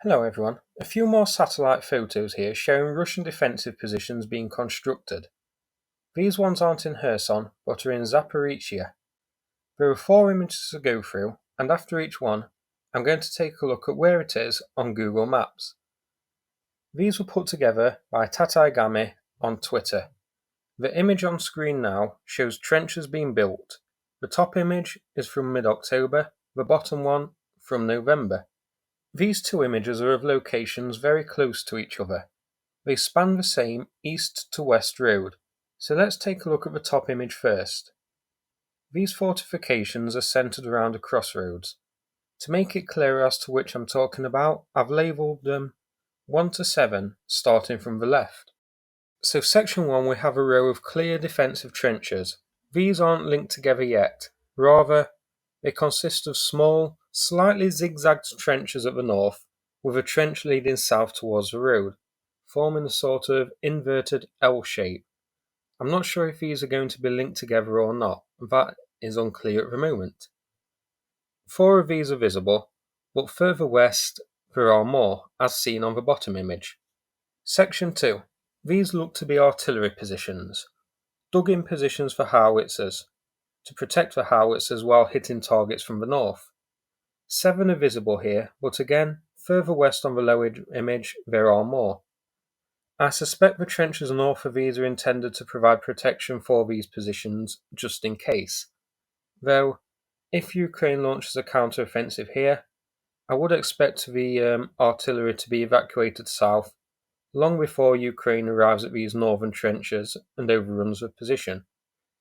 Hello everyone, a few more satellite photos here showing Russian defensive positions being constructed. These ones aren't in Kherson, but are in Zaporizhzhia. There are 4 images to go through, and after each one, I'm going to take a look at where it is on Google Maps. These were put together by Gami on Twitter. The image on screen now shows trenches being built. The top image is from mid-October, the bottom one from November. These 2 images are of locations very close to each other. They span the same east to west road, so let's take a look at the top image first. These fortifications are centered around a crossroads. To make it clear as to which I'm talking about, I've labelled them 1 to 7, starting from the left. So section 1 we have a row of clear defensive trenches. These aren't linked together yet, rather they consist of small, slightly zigzagged trenches at the north, with a trench leading south towards the road, forming a sort of inverted L shape. I'm not sure if these are going to be linked together or not, that is unclear at the moment. 4 of these are visible, but further west there are more, as seen on the bottom image. Section 2. These look to be artillery positions, dug-in positions for howitzers, to protect the howitzers while hitting targets from the north. 7 are visible here, but again, further west on the lower image there are more. I suspect the trenches north of these are intended to provide protection for these positions, just in case. Though, if Ukraine launches a counter-offensive here, I would expect the artillery to be evacuated south long before Ukraine arrives at these northern trenches and overruns the position,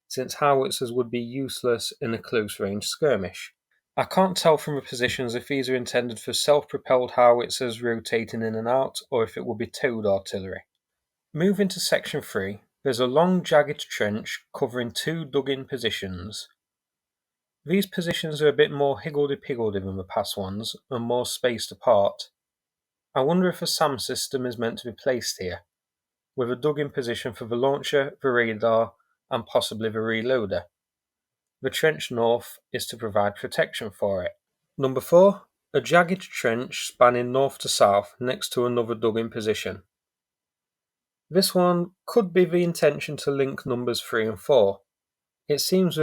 since howitzers would be useless in a close-range skirmish. I can't tell from the positions if these are intended for self-propelled howitzers rotating in and out, or if it will be towed artillery. Moving to section 3, there's a long jagged trench covering 2 dug-in positions. These positions are a bit more higgledy-piggledy than the past ones, and more spaced apart. I wonder if a SAM system is meant to be placed here, with a dug-in position for the launcher, the radar, and possibly the reloader. The trench north is to provide protection for it. Number 4. A jagged trench spanning north to south next to another dug-in position. This one could be the intention to link numbers 3 and 4. It seems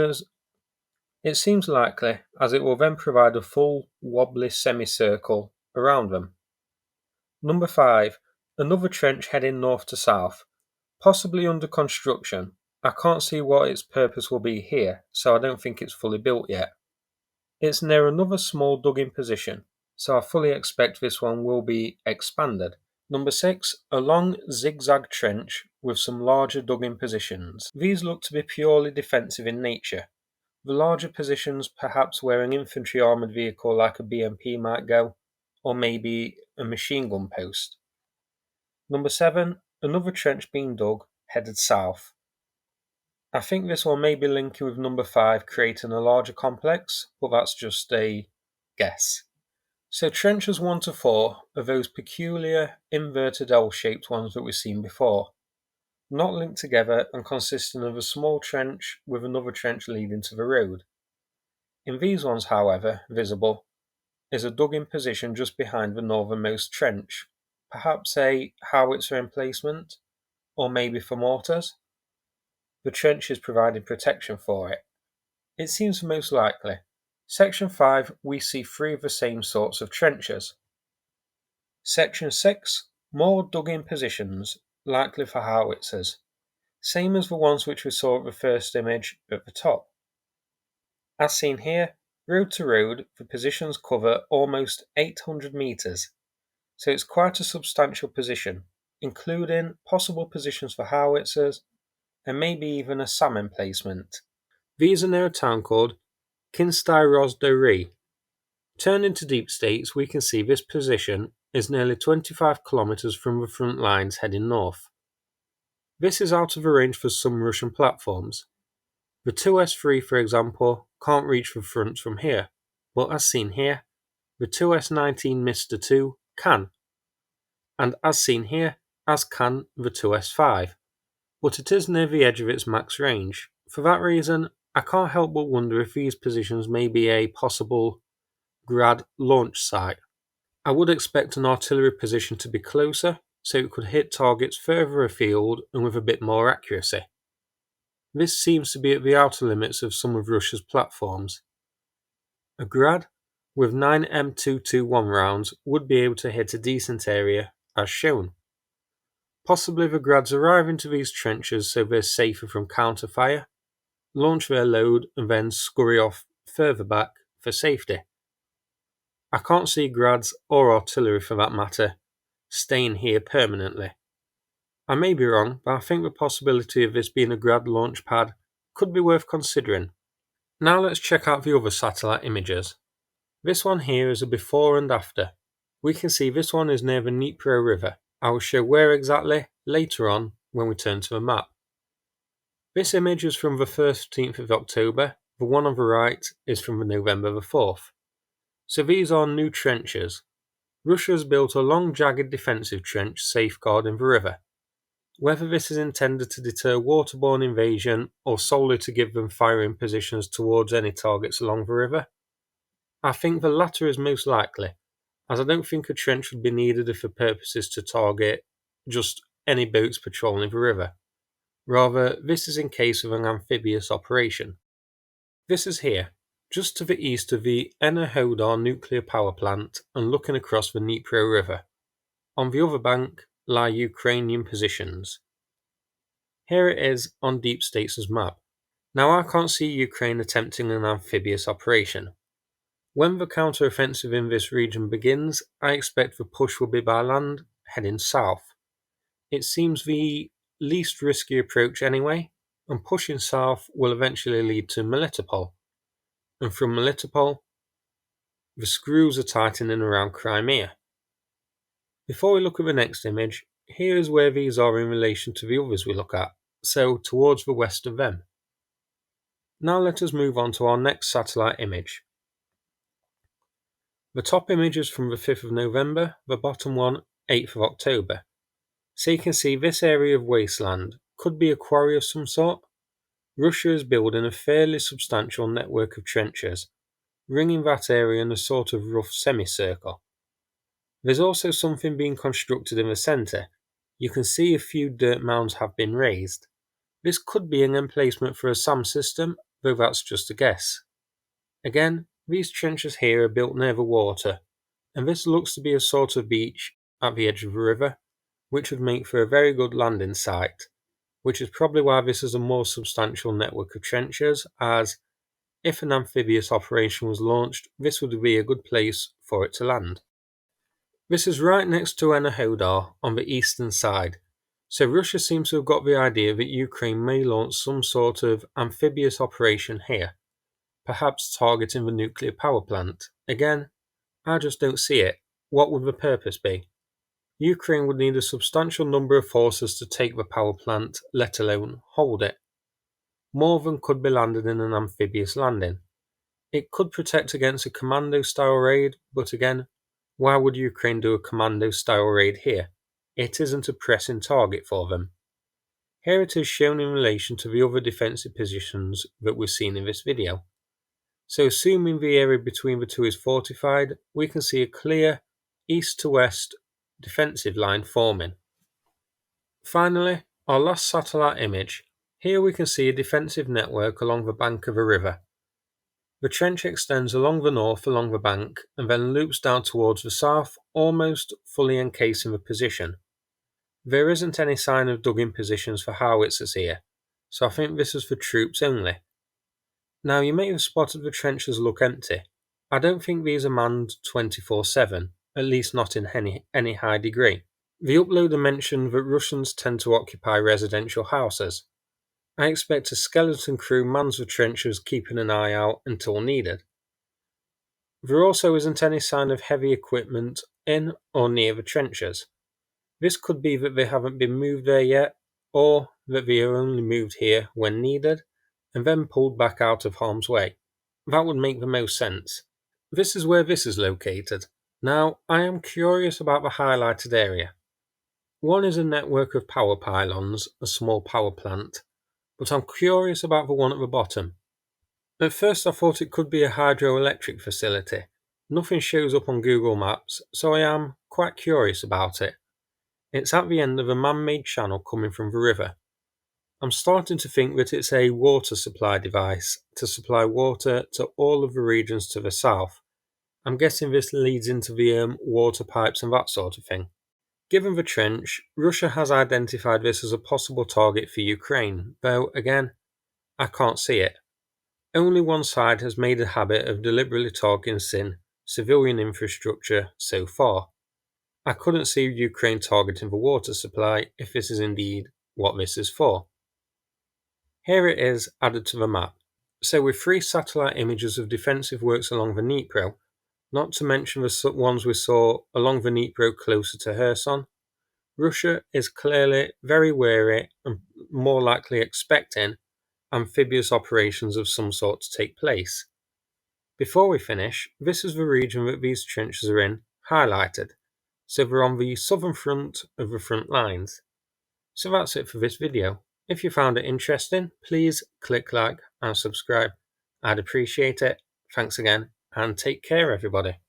likely, as it will then provide a full wobbly semicircle around them. Number 5. Another trench heading north to south, possibly under construction. I can't see what its purpose will be here, so I don't think it's fully built yet. It's near another small dug-in position, so I fully expect this one will be expanded. Number 6. A long zigzag trench with some larger dug-in positions. These look to be purely defensive in nature. The larger positions perhaps where an infantry armoured vehicle like a BMP might go, or maybe a machine gun post. Number 7. Another trench being dug, headed south. I think this one may be linking with number 5, creating a larger complex, but that's just a guess. So trenches 1 to 4 are those peculiar inverted L-shaped ones that we've seen before, not linked together and consisting of a small trench with another trench leading to the road. In these ones, however, visible, is a dug-in position just behind the northernmost trench, perhaps a howitzer emplacement, or maybe for mortars. The trench is providing protection for it. It seems the most likely. Section 5, we see 3 of the same sorts of trenches. Section 6, more dug-in positions, likely for howitzers, same as the ones which we saw at the first image at the top. As seen here, road to road, the positions cover almost 800 metres, so it's quite a substantial position, including possible positions for howitzers, and maybe even a SAM emplacement. These are near a town called Kinstyrozdori. Turning to deep states, we can see this position is nearly 25 kilometers from the front lines heading north. This is out of the range for some Russian platforms. The 2S3, for example, can't reach the front from here, but as seen here, the 2S19 Mr. 2 can, and as seen here, as can the 2S5. But it is near the edge of its max range. For that reason, I can't help but wonder if these positions may be a possible Grad launch site. I would expect an artillery position to be closer, so it could hit targets further afield and with a bit more accuracy. This seems to be at the outer limits of some of Russia's platforms. A Grad with 9 M221 rounds would be able to hit a decent area, as shown. Possibly the Grads arrive into these trenches so they're safer from counter-fire, launch their load and then scurry off further back for safety. I can't see Grads, or artillery for that matter, staying here permanently. I may be wrong, but I think the possibility of this being a Grad launch pad could be worth considering. Now let's check out the other satellite images. This one here is a before and after. We can see this one is near the Dnipro river. I will show where exactly later on when we turn to the map. This image is from the 13th of October, the one on the right is from November the 4th. So these are new trenches. Russia has built a long jagged defensive trench safeguarding the river. Whether this is intended to deter waterborne invasion or solely to give them firing positions towards any targets along the river, I think the latter is most likely, as I don't think a trench would be needed if the purpose is to target just any boats patrolling the river. Rather, this is in case of an amphibious operation. This is here, just to the east of the Enerhodar nuclear power plant and looking across the Dnipro river. On the other bank lie Ukrainian positions. Here it is on Deep States' map. Now I can't see Ukraine attempting an amphibious operation. When the counter-offensive in this region begins, I expect the push will be by land, heading south. It seems the least risky approach anyway, and pushing south will eventually lead to Melitopol. And from Melitopol, the screws are tightening around Crimea. Before we look at the next image, here is where these are in relation to the others we look at, so towards the west of them. Now let us move on to our next satellite image. The top image is from the 5th of November, the bottom one 8th of October. So you can see this area of wasteland could be a quarry of some sort. Russia is building a fairly substantial network of trenches, ringing that area in a sort of rough semicircle. There's also something being constructed in the centre. You can see a few dirt mounds have been raised. This could be an emplacement for a SAM system, though that's just a guess. Again, these trenches here are built near the water, and this looks to be a sort of beach at the edge of the river, which would make for a very good landing site, which is probably why this is a more substantial network of trenches, as if an amphibious operation was launched, this would be a good place for it to land. This is right next to Enerhodar on the eastern side, so Russia seems to have got the idea that Ukraine may launch some sort of amphibious operation here, perhaps targeting the nuclear power plant. Again, I just don't see it. What would the purpose be? Ukraine would need a substantial number of forces to take the power plant, let alone hold it. More than could be landed in an amphibious landing. It could protect against a commando-style raid, but again, why would Ukraine do a commando-style raid here? It isn't a pressing target for them. Here it is shown in relation to the other defensive positions that we've seen in this video. So assuming the area between the two is fortified, we can see a clear east to west defensive line forming. Finally, our last satellite image. Here we can see a defensive network along the bank of a river. The trench extends along the north along the bank and then loops down towards the south, almost fully encasing the position. There isn't any sign of dug-in positions for howitzers here, so I think this is for troops only. Now you may have spotted the trenches look empty. I don't think these are manned 24/7, at least not in any high degree. The uploader mentioned that Russians tend to occupy residential houses. I expect a skeleton crew mans the trenches keeping an eye out until needed. There also isn't any sign of heavy equipment in or near the trenches. This could be that they haven't been moved there yet, or that they are only moved here when needed, and then pulled back out of harm's way. That would make the most sense. This is where this is located. Now, I am curious about the highlighted area. One is a network of power pylons, a small power plant, but I'm curious about the one at the bottom. At first I thought it could be a hydroelectric facility, Nothing shows up on Google Maps, so I am quite curious about it. It's at the end of a man-made channel coming from the river. I'm starting to think that it's a water supply device to supply water to all of the regions to the south. I'm guessing this leads into the water pipes and that sort of thing. Given the trench, Russia has identified this as a possible target for Ukraine, though again, I can't see it. Only one side has made a habit of deliberately targeting civilian infrastructure so far. I couldn't see Ukraine targeting the water supply if this is indeed what this is for. Here it is added to the map. So with 3 satellite images of defensive works along the Dnipro, not to mention the ones we saw along the Dnipro closer to Kherson, Russia is clearly very wary and more likely expecting amphibious operations of some sort to take place. Before we finish, this is the region that these trenches are in, highlighted, so they're on the southern front of the front lines. So that's it for this video. If you found it interesting, please click like and subscribe. I'd appreciate it. Thanks again, and take care everybody.